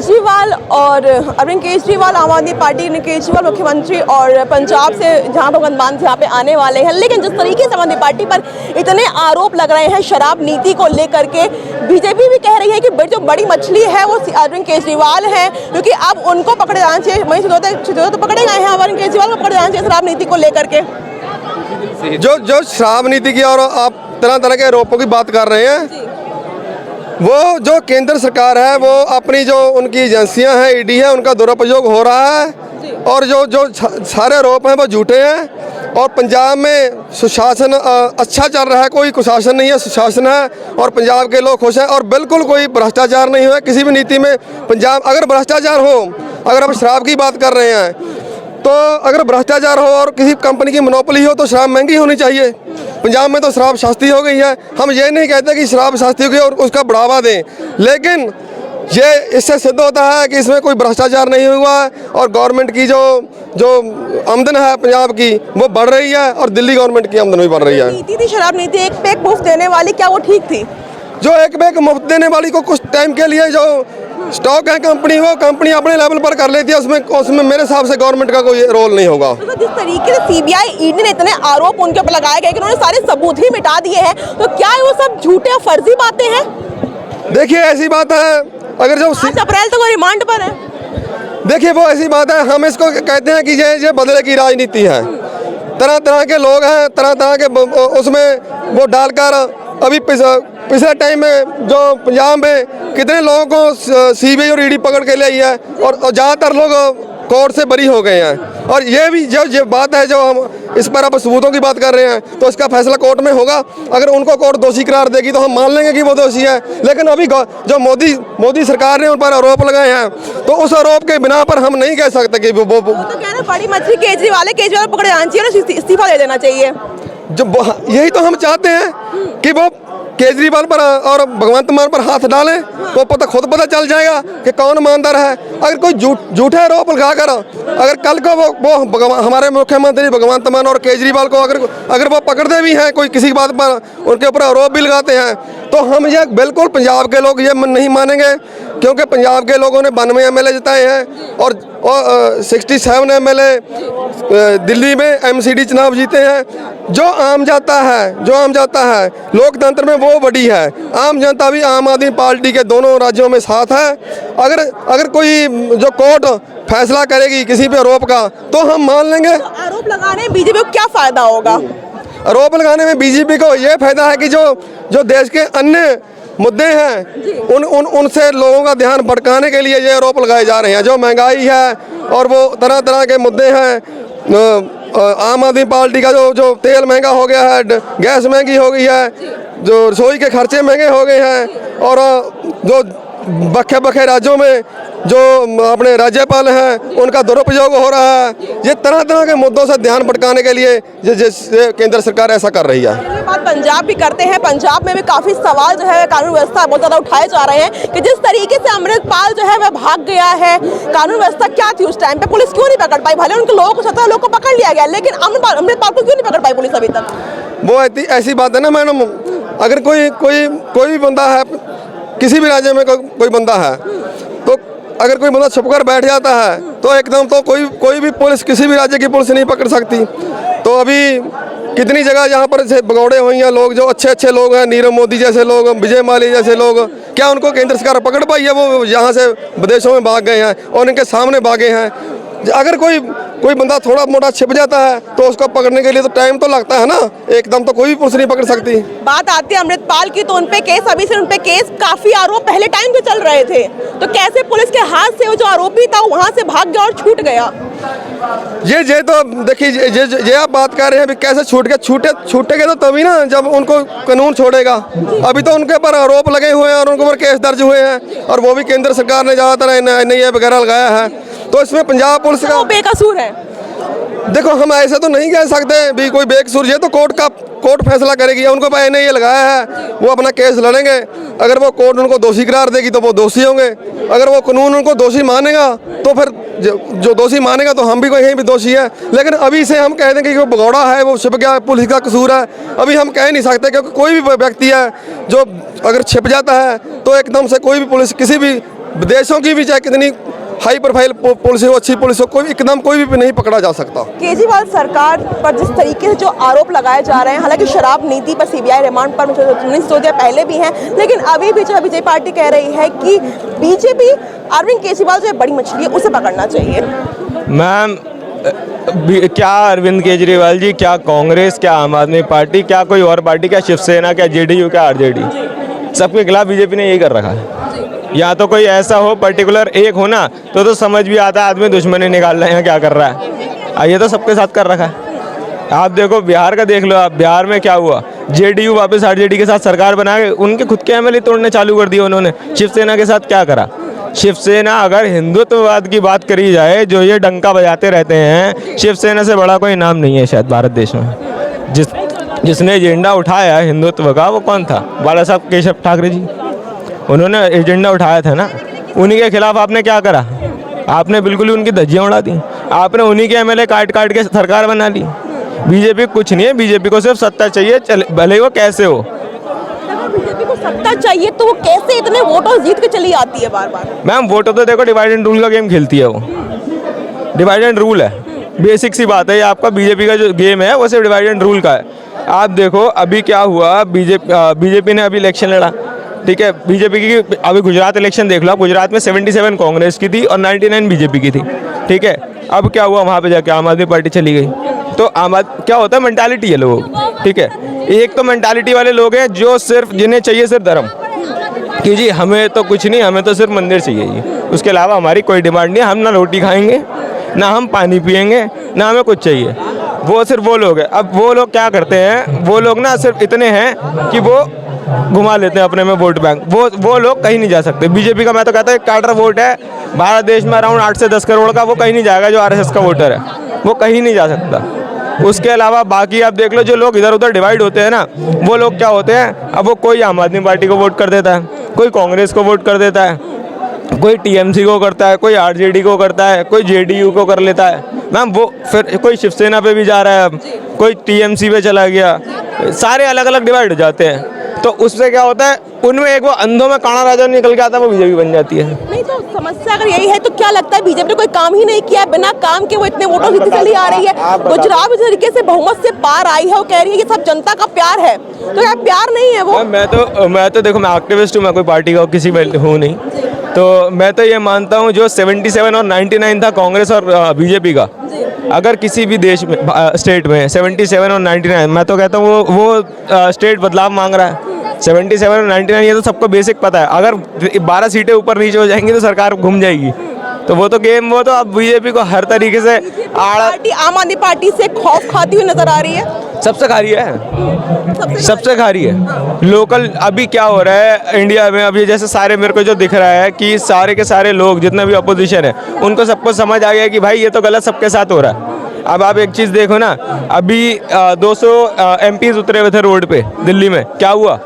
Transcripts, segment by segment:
केजरीवाल और अरविंद केजरीवाल आम आदमी पार्टी ने केजरीवाल मुख्यमंत्री और पंजाब से जहां भगवंत मान यहाँ पे आने वाले हैं, लेकिन जिस तरीके से आम आदमी पार्टी पर इतने आरोप लग रहे हैं शराब नीति को लेकर के, बीजेपी भी कह रही है कि जो बड़ी मछली है वो अरविंद केजरीवाल है, क्योंकि अब उनको पकड़े जाना चाहिए। वहीं तो पकड़े गए हैं, अरविंद केजरीवाल को पकड़े जाना चाहिए शराब नीति को लेकर के। जो शराब नीति की और आप तरह तरह के आरोपों की बात कर रहे हैं, वो जो केंद्र सरकार है वो अपनी जो उनकी एजेंसियां हैं, ईडी है, उनका दुरुपयोग हो रहा है और जो सारे आरोप हैं वो झूठे हैं। और पंजाब में सुशासन अच्छा चल रहा है, कोई कुशासन नहीं है, सुशासन है और पंजाब के लोग खुश हैं और बिल्कुल कोई भ्रष्टाचार नहीं हुआ किसी भी नीति में। पंजाब अगर भ्रष्टाचार हो, अगर आप शराब की बात कर रहे हैं तो अगर भ्रष्टाचार हो और किसी कंपनी की मोनोपोली हो तो शराब महंगी होनी चाहिए। पंजाब में तो शराब सस्ती हो गई है। हम ये नहीं कहते कि शराब सस्ती हो गई और उसका बढ़ावा दें, लेकिन ये इससे सिद्ध होता है कि इसमें कोई भ्रष्टाचार नहीं हुआ है और गवर्नमेंट की जो आमदन है पंजाब की वो बढ़ रही है और दिल्ली गवर्नमेंट की आमदन भी बढ़ रही है। नीति थी शराब नीति, एक पैक मुफ्त देने वाली, क्या वो ठीक थी? जो एक पैक मुफ्त देने वाली को कुछ टाइम के लिए जो स्टॉक है कंपनी, वो कंपनी अपने लेवल पर कर लेती है, उसमें मेरे हिसाब से गवर्नमेंट का कोई रोल नहीं होगा। तो जिस तरीके से सीबीआई ईडी ने इतने आरोप उनके ऊपर लगाए गए कि उन्होंने सारे सबूत ही मिटा दिए हैं, तो क्या वो सब झूठे और फर्जी बातें हैं? देखिए ऐसी बात है, अगर जो 5 अप्रैल तक वो रिमांड पर है। देखिए वो ऐसी बात है, हम इसको कहते हैं कि ये बदले की राजनीति है। तरह तरह के लोग हैं, तरह तरह के उसमें वो डालकर अभी पिछले टाइम में जो पंजाब में कितने लोगों को सीबीआई और ईडी पकड़ के ले आई है और ज़्यादातर लोग कोर्ट से बरी हो गए हैं। और ये भी जो बात है, जो हम इस पर अब सबूतों की बात कर रहे हैं, तो इसका फैसला कोर्ट में होगा। अगर उनको कोर्ट दोषी करार देगी तो हम मान लेंगे कि वो दोषी है, लेकिन अभी जो मोदी सरकार ने उन पर आरोप लगाए हैं तो उस आरोप के बिना पर हम नहीं कह सकते कि वो तो कह रहे बड़ी मछली केजरीवाल पकड़े जाना चाहिए और इस्तीफा दे देना चाहिए। यही तो हम चाहते हैं कि वो केजरीवाल पर और भगवंत मान पर हाथ डालें तो खुद पता चल जाएगा कि कौन ईमानदार है। अगर कोई झूठे आरोप लगाकर अगर कल को वो हमारे मुख्यमंत्री भगवंत मान और केजरीवाल को अगर वो पकड़ते भी हैं, कोई किसी बात पर उनके ऊपर आरोप भी लगाते हैं, तो हम ये बिल्कुल पंजाब के लोग ये नहीं मानेंगे, क्योंकि पंजाब के लोगों ने 92 MLA जिताए हैं और 67 MLA दिल्ली में MCD चुनाव जीते हैं। जो आम जनता है लोकतंत्र में वो बड़ी है। आम जनता भी आम आदमी पार्टी के दोनों राज्यों में साथ है। अगर कोई जो कोर्ट फैसला करेगी किसी पे आरोप का तो हम मान लेंगे। तो आरोप लगाने में बीजेपी को क्या फायदा होगा? आरोप लगाने में बीजेपी को ये फायदा है कि जो देश के अन्य मुद्दे हैं उनसे लोगों का ध्यान भटकाने के लिए ये आरोप लगाए जा रहे हैं। जो महंगाई है और वो तरह तरह के मुद्दे हैं, आम आदमी पार्टी का जो तेल महंगा हो गया है, गैस महंगी हो गई है, जो रसोई के खर्चे महंगे हो गए हैं और जो बखे राज्यों में जो अपने राज्यपाल हैं उनका दुरुपयोग हो रहा है। ये तरह तरह के मुद्दों से ध्यान भटकाने के लिए केंद्र सरकार ऐसा कर रही है। ये बात पंजाब भी करते हैं। पंजाब में भी काफी सवाल जो है कानून व्यवस्था बहुत ज्यादा उठाए जा रहे हैं कि जिस तरीके से अमृतपाल जो है वह भाग गया है, कानून व्यवस्था क्या थी उस टाइम पे, पुलिस क्यों नहीं पकड़ पाई? भले उनके लोगों को 17 लोग को पकड़ लिया गया, लेकिन अमृतपाल को क्यों नहीं पकड़ पाई पुलिस अभी तक? वो ऐसी बात है ना मैडम, अगर कोई भी बंदा है, किसी भी राज्य में कोई बंदा है, तो अगर कोई बंदा छुपकर बैठ जाता है तो एकदम तो कोई भी पुलिस, किसी भी राज्य की पुलिस नहीं पकड़ सकती। तो अभी कितनी जगह यहाँ पर भगौड़े हुई हैं लोग, जो अच्छे लोग हैं, नीरव मोदी जैसे लोग, विजय माल्या जैसे लोग, क्या उनको केंद्र सरकार पकड़ पाई है? वो यहाँ से विदेशों में भाग गए हैं और इनके सामने भागे हैं। अगर कोई बंदा थोड़ा मोटा छिप जाता है तो उसको पकड़ने के लिए तो टाइम तो लगता है ना, एकदम तो कोई भी पुलिस नहीं पकड़ सकती। बात आती है अमृतपाल की, तो उनपे केस अभी से उनपे केस काफी आरोप पहले टाइम से चल रहे थे, तो कैसे पुलिस के हाथ से वो जो आरोपी था वहां से भाग गया और छूट गया? ये तो देखिए, ये आप बात कर रहे हैं कैसे छूटेगा तो तभी ना जब उनको कानून छोड़ेगा। अभी तो उनके पर आरोप लगे हुए हैं और उनके ऊपर केस दर्ज हुए हैं और वो भी केंद्र सरकार ने ज़्यादातर NIA वगैरह लगाया है। तो इसमें पंजाब पुलिस का बेकसूर है। देखो हम ऐसे तो नहीं कह सकते भी कोई बेकसूर, ये तो कोर्ट फैसला करेगी। उनको NIA लगाया है, वो अपना केस लड़ेंगे। अगर वो कोर्ट उनको दोषी करार देगी तो वो दोषी होंगे, अगर वो कानून उनको दोषी मानेगा तो फिर जो दोषी मानेगा तो हम भी कहीं भी दोषी है। लेकिन अभी से हम कह देंगे कि वो भगौड़ा है, वो छिप गया, पुलिस का कसूर है, अभी हम कह नहीं सकते, क्योंकि कोई भी व्यक्ति है जो अगर छिप जाता है तो एकदम से कोई भी पुलिस किसी भी विदेशों की भी चाहे कितनी हाई प्रोफाइल पुलिस हो, अच्छी पुलिस हो, कोई एकदम कोई भी नहीं पकड़ा जा सकता। केजरीवाल सरकार पर जिस तरीके से जो आरोप लगाए जा रहे हैं, हालांकि शराब नीति पर सीबीआई रिमांड पर मनीष सिसोदिया पहले भी हैं, लेकिन अभी भी जो बीजेपी पार्टी कह रही है कि बीजेपी अरविंद केजरीवाल जो बड़ी मछली है उसे पकड़ना चाहिए। मैम, क्या अरविंद केजरीवाल जी, क्या कांग्रेस, क्या आम आदमी पार्टी, क्या कोई और पार्टी, क्या शिवसेना, क्या जेडीयू, क्या आरजेडी, सबके खिलाफ बीजेपी ने यही कर रखा है। या तो कोई ऐसा हो पर्टिकुलर एक हो ना तो समझ भी आता है आदमी दुश्मनी निकाल रहे हैं क्या कर रहा है। ये तो सबके साथ कर रखा है। आप देखो बिहार का देख लो, आप बिहार में क्या हुआ, जेडीयू वापस आरजेडी के साथ सरकार बना के उनके खुद के एमएलए तोड़ने चालू कर दिए उन्होंने। शिवसेना के साथ क्या करा? शिवसेना, अगर हिंदुत्ववाद की बात करी जाए, जो ये डंका बजाते रहते हैं, शिवसेना से बड़ा कोई नाम नहीं है शायद भारत देश में। जिसने एजेंडा उठाया हिंदुत्व का वो कौन था? बाला साहब केशव ठाकरे जी, उन्होंने एजेंडा उठाया था ना। उन्हीं के खिलाफ आपने क्या करा? आपने बिल्कुल ही उनकी धज्जियां उड़ा दी। आपने उन्हीं के एमएलए काट काट के सरकार बना ली। बीजेपी कुछ नहीं है, बीजेपी को सिर्फ सत्ता चाहिए, भले वो कैसे हो। बीजेपी को सत्ता चाहिए तो वो कैसे इतने वोटों जीत के चली आती है बार बार? मैम, वोटों तो देखो डिवाइड एंड रूल का गेम खेलती है वो। डिवाइड एंड रूल है, बेसिक सी बात है। ये आपका बीजेपी का जो गेम है वो सिर्फ डिवाइड एंड रूल का है। आप देखो अभी क्या हुआ, बीजेपी ने अभी इलेक्शन लड़ा, ठीक है। बीजेपी की अभी गुजरात इलेक्शन देख लो आप, गुजरात में 77 कांग्रेस की थी और 99 बीजेपी की थी, ठीक है। अब क्या हुआ, वहाँ पे जाके आम आदमी पार्टी चली गई। तो क्या होता है, मेंटालिटी है लोगों की, ठीक है। एक तो मेंटालिटी वाले लोग हैं जो सिर्फ जिन्हें चाहिए सिर्फ धर्म, कि जी हमें तो कुछ नहीं, हमें तो सिर्फ मंदिर चाहिए जी, उसके अलावा हमारी कोई डिमांड नहीं है। हम ना रोटी खाएंगे, ना हम पानी पिएंगे, ना हमें कुछ चाहिए। वो सिर्फ वो लोग हैं। अब वो लोग क्या करते हैं, वो लोग ना सिर्फ इतने हैं कि वो घुमा लेते हैं अपने में वोट बैंक। वो लोग कहीं नहीं जा सकते। बीजेपी का मैं तो कहता हूँ काटर वोट है भारत देश में अराउंड 8 से 10 करोड़ का, वो कहीं नहीं जाएगा। जो आरएसएस का वोटर है वो कहीं नहीं जा सकता। उसके अलावा बाकी आप देख लो, जो लोग इधर उधर डिवाइड होते हैं ना, वो लोग क्या होते हैं, अब वो कोई आम आदमी पार्टी को वोट कर देता है, कोई कांग्रेस को वोट कर देता है, कोई टीएमसी को करता है, कोई आरजेडी को करता है, कोई जेडीयू को कर लेता है। मैम वो फिर कोई शिवसेना पे भी जा रहा है, अब कोई टीएमसी पे चला गया, सारे अलग अलग डिवाइड हो जाते हैं। तो उससे क्या होता है, उनमें एक वो अंधों में काना राजा निकल के आता है, वो बीजेपी बन जाती है। नहीं तो समस्या अगर यही है तो क्या लगता है बीजेपी ने कोई काम ही नहीं किया, बिना काम के वो इतने वोटों जीत चली आ रही है। गुजरात में तरीके से बहुमत से पार आई है, वो कह रही है कि सब जनता का प्यार है, तो क्या प्यार नहीं है वो? मैं तो देखो, मैं एक्टिविस्ट हूँ, मैं कोई पार्टी का किसी में हूँ नहीं। तो मैं तो ये मानता हूँ जो 77 और 99 था कांग्रेस और बीजेपी का, अगर किसी भी देश में स्टेट में 77 और 99, मैं तो कहता हूँ वो स्टेट बदलाव मांग रहा है। 77 और 99 ये तो सबको बेसिक पता है। अगर 12 सीटें ऊपर नीचे हो जाएंगी तो सरकार घूम जाएगी। तो वो तो गेम, वो तो अब बीजेपी को हर तरीके से आम आदमी पार्टी से खौफ खाती हुई नजर आ रही है। सबसे खा रही है, सबसे खा रही है। लोकल अभी क्या हो रहा है इंडिया में, अभी जैसे सारे मेरे को जो दिख रहा है कि सारे के सारे लोग जितना भी अपोजिशन है उनको सबको समझ आ गया कि भाई ये तो गलत सबके साथ हो रहा है। अब आप एक चीज़ देखो ना, अभी 200 एमपीज उतरे हुए थे रोड पे दिल्ली में, क्या हुआ?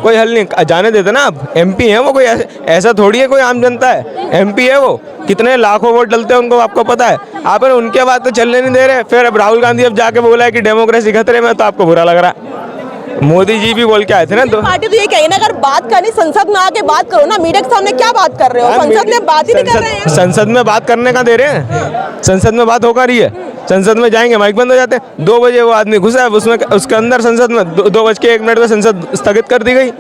कोई हल नहीं। जाने देते ना, आप एमपी हैं वो, कोई ऐसा थोड़ी है कोई आम जनता है। एमपी है वो, कितने लाखों वोट डलते हैं उनको आपको पता है। आप उनके बाद तो चलने नहीं दे रहे। फिर अब राहुल गांधी अब जाके बोला है कि डेमोक्रेसी खतरे में, तो आपको बुरा लग रहा है। मोदी जी भी बोल के आए थे ना, तो पार्टी तो ये कही ना, अगर बात करनी संसद में आके बात करो ना, मीडिया के सामने क्या बात कर रहे हो? संसद में बात ही नहीं कर रहे हैं। संसद में बात करने का दे रहे हैं, संसद में बात होकर रही है। संसद में जाएंगे माइक बंद हो जाते हैं। 2 बजे वो आदमी घुसा है उसमें, उसके अंदर संसद में 2:01 में संसद स्थगित कर दी गई।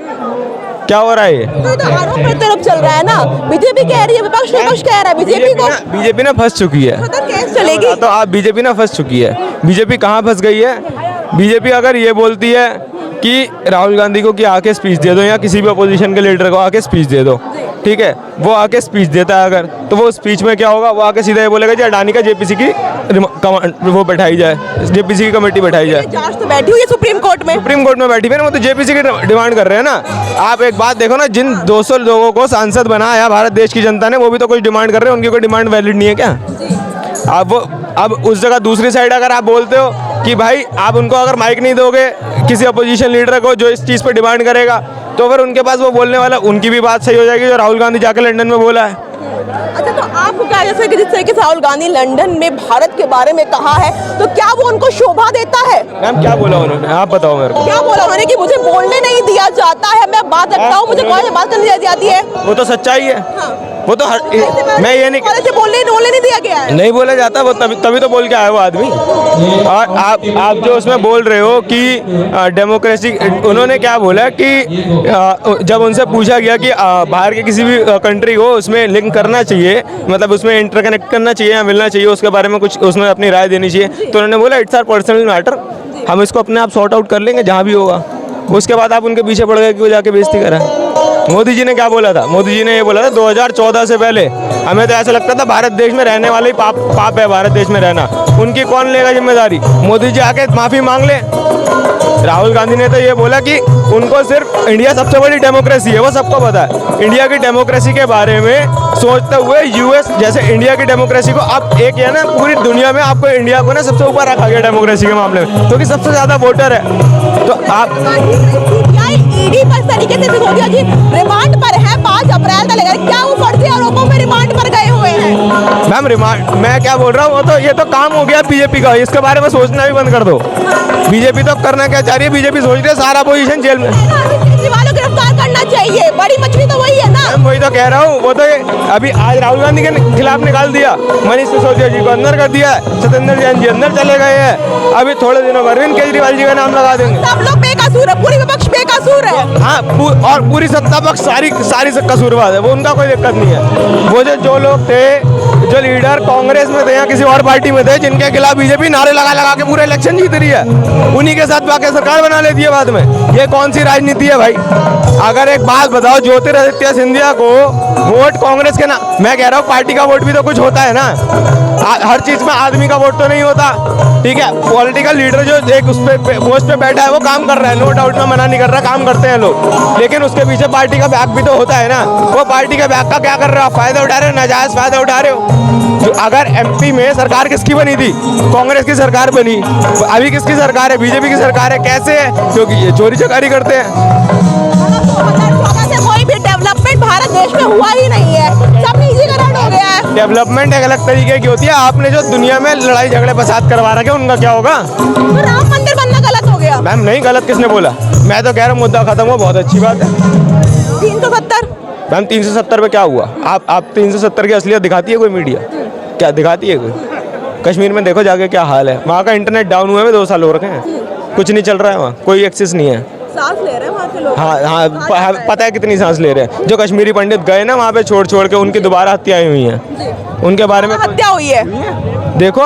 क्या हो रहा है ये? तो आरोप प्रत्यारोप चल रहा है ना, बीजेपी कह रही है, विपक्ष कह रहा है। बीजेपी ना फंस चुकी है, कैसे चलेगी? तो आप बीजेपी ना फंस चुकी है। बीजेपी कहाँ फंस गई है? बीजेपी अगर ये बोलती है कि राहुल गांधी को कि आके स्पीच दे दो, या किसी भी अपोजिशन के लीडर को आके स्पीच दे दो, ठीक है, वो आके स्पीच देता है अगर, तो वो स्पीच में क्या होगा, वो आके सीधा ये बोलेगा कि अडानी का जेपीसी की वो बैठाई जाए, जेपीसी की कमेटी बैठाई जाए। जांच तो बैठी हुई है सुप्रीम कोर्ट में, बैठी हुई है ना, वो तो जेपीसी की डिमांड कर रहे हैं ना। आप एक बात देखो ना, जिन 200 लोगों को सांसद बनाया भारत देश की जनता ने, वो भी तो कुछ डिमांड कर रहे हैं। उनकी कोई डिमांड वैलिड नहीं है क्या? अब उस जगह दूसरी साइड अगर आप बोलते हो कि भाई आप उनको अगर माइक नहीं दोगे किसी अपोजिशन लीडर को जो इस चीज़ पर डिमांड करेगा तो फिर उनके पास वो बोलने वाला, उनकी भी बात सही हो जाएगी जो राहुल गांधी जाकर लंदन में बोला है। अच्छा, तो आपको क्या, जैसे कि जिस तरीके से राहुल गांधी लंदन में भारत के बारे में कहा है, तो क्या वो उनको शोभा देता है? मैम क्या बोला उन्होंने, आप बताओ मेरे को। क्या बोला उन्होंने कि मुझे बोलने नहीं दिया जाता है, मैं बात रखता हूँ, मुझे कॉलेज में बात करने दी जाती है। वो तो सच्चाई है। वो तो मैं ये नहीं, कॉलेज से बोलने नहीं दिया गया है। नहीं बोला जाता, वो तभी तो बोल के आया वो आदमी। और आप जो उसमें बोल रहे हो कि डेमोक्रेसी, उन्होंने क्या बोला कि जब उनसे पूछा गया कि बाहर के किसी भी कंट्री को उसमें लिंक करना चाहिए, मतलब उसमें इंटरकनेक्ट करना चाहिए या मिलना चाहिए, उसके बारे में कुछ उसमें अपनी राय देनी चाहिए, तो उन्होंने बोला इट्स आवर पर्सनल मैटर, हम इसको अपने आप सॉर्ट आउट कर लेंगे जहाँ भी होगा। उसके बाद आप उनके पीछे पड़ गए कि वो जाके बेइज्जती करा। मोदी जी ने क्या बोला था? मोदी जी ने ये बोला था 2014 से पहले हमें तो ऐसा लगता था भारत देश में रहने वाले ही पाप है, भारत देश में रहना। उनकी कौन लेगा जिम्मेदारी? मोदी जी आके माफ़ी मांग ले। राहुल गांधी ने तो ये बोला कि उनको सिर्फ इंडिया सबसे बड़ी डेमोक्रेसी है, वो सबको पता है। इंडिया की डेमोक्रेसी के बारे में सोचते हुए यूएस जैसे इंडिया की डेमोक्रेसी को आप एक है ना, पूरी दुनिया में आपको इंडिया को ना सबसे ऊपर रखा गया डेमोक्रेसी के मामले में, क्योंकि सबसे ज़्यादा वोटर है। तो आप ईडी पर तरीके से सिसोदिया जी रिमांड पर है 5 अप्रैल तक लेकर, क्या वो फर्जी आरोपों में रिमांड पर गए हुए हैं? मैम रिमांड, मैं क्या बोल रहा हूँ, वो तो ये तो काम हो गया बीजेपी का, इसके बारे में सोचना भी बंद कर दो। बीजेपी तो करना क्या चाह रही है, बीजेपी सोच रही है सारा अपोजिशन जेल में। केजरीवाल को गिरफ्तार करना चाहिए, बड़ी मछली तो वही है ना। मैम वही तो कह रहा हूँ, वो तो अभी आज राहुल गांधी के खिलाफ निकाल दिया, मनीष सिसोदिया जी को अंदर कर दिया, सत्येंद्र जैन जी अंदर चले गए हैं, अभी थोड़े दिनों में अरविंद केजरीवाल जी का नाम लगा देंगे। सब लोग बेकसूर है, पूरी विपक्ष बेकसूर है। हाँ, और पूरी सत्ता पक्ष सारी कसूरवार है, वो उनका कोई दिक्कत नहीं है। वो जो लोग थे, जो लीडर कांग्रेस में थे या किसी और पार्टी में थे, जिनके खिलाफ बीजेपी नारे लगा के पूरा इलेक्शन जीत रही है, उन्हीं के साथ बाकी सरकार बना लेती है बाद में। ये कौन सी राजनीति है भाई? अगर एक बात बताओ, ज्योतिरादित्य सिंधिया को वोट कांग्रेस के ना, मैं कह रहा हूँ पार्टी का वोट भी तो कुछ होता है ना, हर चीज में आदमी का वोट तो नहीं होता, ठीक है। पॉलिटिकल लीडर जो एक उस पे पोस्ट पे बैठा है वो काम कर रहा है, नो डाउट, मैं मना नहीं कर रहा, काम करते हैं लोग, लेकिन उसके पीछे पार्टी का बैक भी तो होता है ना। वो पार्टी के बैक का क्या कर रहे हो? फायदा उठा रहे हो, नाजायज फायदा उठा रहे हो। जो अगर एमपी में सरकार किसकी बनी थी? कांग्रेस की सरकार बनी, अभी किसकी सरकार है? बीजेपी की सरकार है। कैसे है? क्योंकि ये चोरी चकारी करते हैं। कोई भी डेवलपमेंट भारत देश में हुआ ही नहीं है, सब निजीकरण हो गया है। डेवलपमेंट एक अलग तरीके की होती है, आपने जो दुनिया में लड़ाई झगड़े फसाद करवा रखे उनका क्या होगा? तो राम मंदिर बनना गलत हो गया। मैम नहीं, गलत किसने बोला? मैं तो कह रहा हूँ मुद्दा खत्म हुआ, बहुत अच्छी बात है। 370 मैम 370 पे क्या हुआ? आप 370 की असलियत दिखाती है कोई मीडिया? क्या दिखाती है कोई? कश्मीर में देखो जाके क्या हाल है, वहाँ का इंटरनेट डाउन हुए में 2 साल हो रखे हैं, कुछ नहीं चल रहा है वहाँ, कोई एक्सेस नहीं है। सांस ले रहे हैं वहाँ के लोग। हाँ, पता है कितनी सांस ले रहे हैं। जो कश्मीरी पंडित गए ना वहाँ पे छोड़ के, उनकी दोबारा हत्याएं हुई हैं, उनके बारे में हत्या हुई है। देखो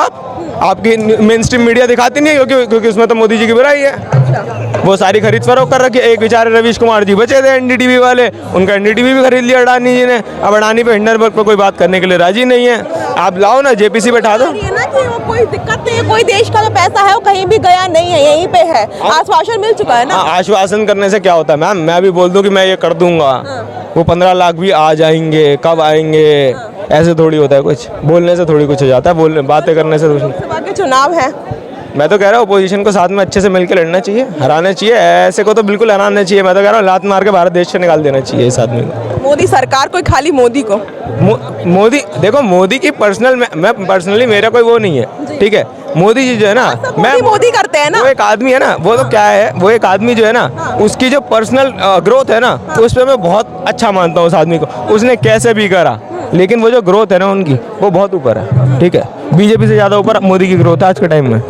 आपकी मेन स्ट्रीम मीडिया दिखाती नहीं है, क्योंकि उसमें तो मोदी जी की बुराई है। वो सारी खरीद फरोख्त कर रखी है। एक बेचारे रवीश कुमार जी बचे थे एनडीटीवी वाले, उनका एनडीटीवी भी खरीद लिया अडानी जी ने। अब अडानी पे हिंडनबर्ग पर कोई बात करने के लिए राजी नहीं है। आप लाओ ना, जेपीसी बैठा दो। ये ना कि वो कोई दिक्कत नहीं है, कोई देश का जो पैसा है वो कहीं भी गया नहीं है, यहीं पे है। आश्वासन मिल चुका है ना। आश्वासन करने से क्या होता है मैम? मैं भी बोल दूं कि मैं ये कर दूंगा, वो 15 लाख भी आ जाएंगे, कब आएंगे? ऐसे थोड़ी होता है, कुछ बोलने से थोड़ी कुछ हो जाता है, बोलने बातें करने से कुछ। लोकसभा के चुनाव है, मैं तो कह रहा हूँ अपोजिशन को साथ में अच्छे से मिलकर लड़ना चाहिए, हराना चाहिए, ऐसे को तो बिल्कुल हराना चाहिए। मैं तो कह रहा हूँ लात मार के भारत देश से निकाल देना चाहिए इस आदमी को। मोदी सरकार को, खाली मोदी को। मोदी देखो, मोदी की पर्सनल, मैं पर्सनली मेरा कोई वो नहीं है, ठीक है। मोदी जी जो है ना, मैं मोदी करते हैं ना, वो एक आदमी है ना, वो तो क्या है, वो एक आदमी जो है ना, उसकी जो पर्सनल ग्रोथ है ना, उस पर मैं बहुत अच्छा मानता हूँ उस आदमी को। उसने कैसे भी करा, लेकिन वो जो ग्रोथ है ना उनकी, वो बहुत ऊपर है, ठीक है। बीजेपी से ज़्यादा ऊपर मोदी की ग्रोथ है आज के टाइम में।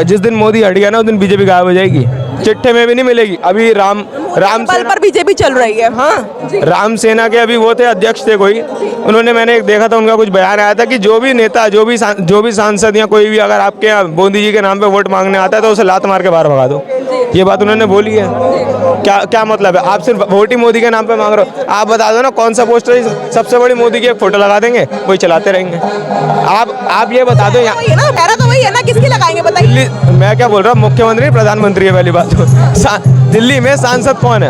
जिस दिन मोदी हट गया ना, उस दिन बीजेपी गायब हो जाएगी, चिट्ठे में भी नहीं मिलेगी। अभी राम बल पर बीजेपी चल रही है। हाँ, राम सेना के अभी वो थे, अध्यक्ष थे कोई, उन्होंने, मैंने एक देखा था उनका कुछ बयान आया था कि जो भी नेता, जो भी सांसद या कोई भी अगर आपके यहाँ मोदी जी के नाम पे वोट मांगने आता है तो उसे लात मार के बाहर भगा दो। ये बात उन्होंने बोली है। क्या मतलब है? आप सिर्फ वोट ही मोदी के नाम पे मांग रहे हो? आप बता दो ना कौन सा पोस्टर सबसे बड़ी मोदी की एक फोटो लगा देंगे, वही चलाते रहेंगे। आप ये बता दो। वही है ना, किसकी लगाएंगे बताइए? मैं क्या बोल रहा हूँ, मुख्यमंत्री प्रधानमंत्री है पहली बात तो। दिल्ली में सांसद कौन है?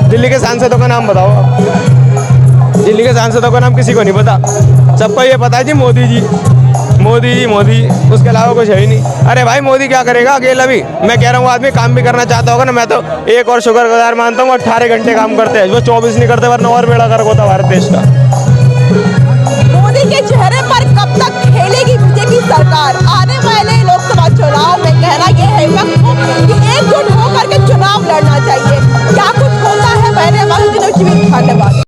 दिल्ली के सांसदों का नाम बताओ आप। दिल्ली के सांसदों का नाम किसी को नहीं पता। सबको ये पता है जी, मोदी जी मोदी उसके अलावा कुछ है ही नहीं। अरे भाई मोदी क्या करेगा अकेला भी, मैं कह रहा हूँ आदमी काम भी करना चाहता होगा ना। मैं तो एक और शुक्रगुजार मानता हूँ, 18 घंटे काम करते हैं, वो 24 नहीं करते, वरना और बेड़ा गर्क होता भारत देश का। मोदी के चेहरे पर कब तक खेलेगी बीजेपी सरकार? आने वाले लोकसभा चुनाव में कहना यह है कि एकजुट होकर के चुनाव लड़ना चाहिए। क्या कुछ होता है? मैंने धन्यवाद।